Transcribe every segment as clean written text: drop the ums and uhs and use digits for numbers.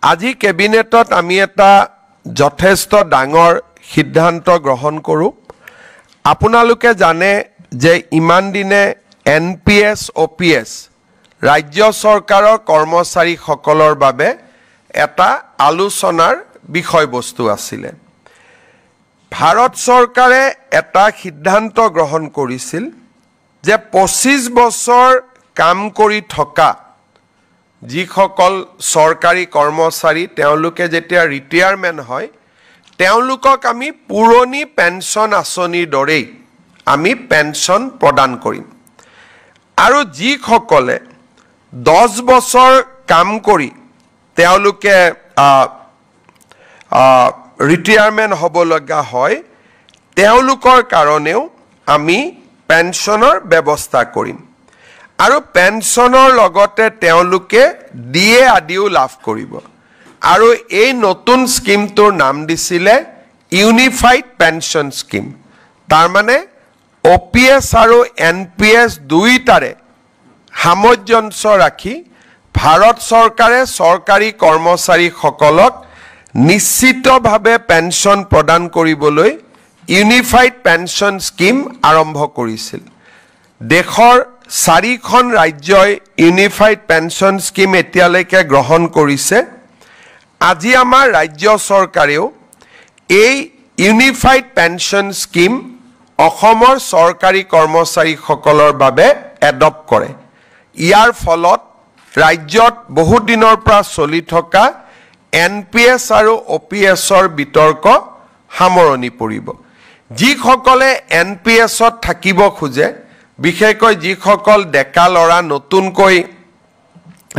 আজি কেবিনেটত আমি এটা যথেষ্ট ডাঙৰ সিদ্ধান্ত গ্ৰহণ কৰোঁ। আপোনালোকে জানে যে ইমান দিনে NPS OPS ৰাজ্য চৰকাৰৰ কৰ্মচাৰীসকলৰ বাবে এটা আলোচনাৰ বিষয়বস্তু আছিলে। ভাৰত চৰকাৰে এটা সিদ্ধান্ত গ্ৰহণ কৰিছিল যে 25 বছৰ কাম কৰি থকা যিসকল চৰকাৰী কৰ্মচাৰী তেওঁলোকে যেতিয়া ৰিটায়াৰমেণ্ট হয় তেওঁলোকক আমি পুৰণি পেঞ্চন আঁচনিৰ দৰেই আমি পেঞ্চন প্ৰদান কৰিম। আৰু যিসকলে 10 বছৰ কাম কৰি তেওঁলোকে ৰিটায়াৰমেণ্ট হ'ব লগা হয় তেওঁলোকৰ কাৰণেও আমি পেঞ্চনৰ ব্যৱস্থা কৰিম। আৰু পেঞ্চনৰ লগতে তেওঁলোকে DA আদিও লাভ কৰিব। আৰু এই নতুন স্কিমটোৰ নাম দিছিলে ইউনিফাইড পেঞ্চন স্কিম। তাৰ মানে OPS আৰু NPS দুইটাৰে সামঞ্জস্য ৰাখি ভাৰত চৰকাৰে চৰকাৰী কৰ্মচাৰীসকলক নিশ্চিতভাৱে পেঞ্চন প্ৰদান কৰিবলৈ ইউনিফাইড পেঞ্চন স্কিম আৰম্ভ কৰিছিল। দেশৰ 4খন ৰাজ্যই ইউনিফাইড পেঞ্চন স্কিম এতিয়ালৈকে গ্ৰহণ কৰিছে। আজি আমাৰ ৰাজ্য চৰকাৰেও এই ইউনিফাইড পেঞ্চন স্কিম অসমৰ চৰকাৰী কৰ্মচাৰীসকলৰ বাবে এডপ্ট কৰে। ইয়াৰ ফলত ৰাজ্যত বহু দিনৰ পৰা চলি থকা NPS আৰু OPSৰ বিতৰ্ক সামৰণি পৰিব। যিসকলে NPSত থাকিব খোজে বিশেষকৈ যিসকল ডেকা ল'ৰা নতুনকৈ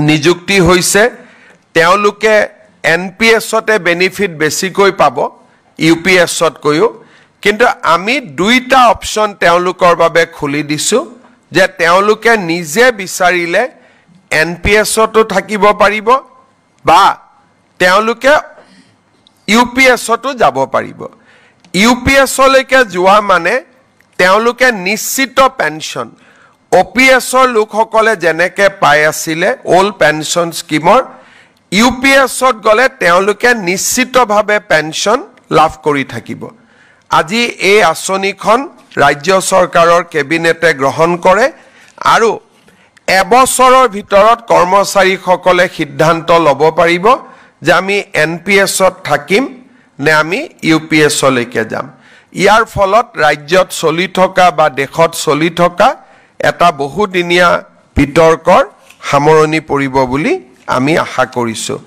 নিযুক্তি হৈছে তেওঁলোকে NPSতে বেনিফিট বেছিকৈ পাব UPSতকৈও। কিন্তু আমি দুইটা অপচন তেওঁলোকৰ বাবে খুলি দিছোঁ যে তেওঁলোকে নিজে বিচাৰিলে NPSতো থাকিব পাৰিব বা তেওঁলোকে UPSতো যাব পাৰিব। UPSলৈকে যোৱা মানে তেওঁলোকে নিশ্চিত পেঞ্চন OPSৰ লোকসকলে যেনেকৈ পাই আছিলে অল্ড পেঞ্চন স্কিমৰ UPSত গ'লে তেওঁলোকে নিশ্চিতভাৱে পেঞ্চন লাভ কৰি থাকিব। আজি এই আঁচনিখন ৰাজ্য চৰকাৰৰ কেবিনেটে গ্ৰহণ কৰে আৰু এবছৰৰ ভিতৰত কৰ্মচাৰীসকলে সিদ্ধান্ত ল'ব পাৰিব যে আমি NPSত থাকিম নে আমি UPSলৈকে যাম। ইয়াৰ ফলত ৰাজ্যত চলি থকা বা দেশত চলি থকা এটা বহুদিনীয়া বিতৰ্কৰ সামৰণি পৰিব বুলি আমি আশা কৰিছোঁ।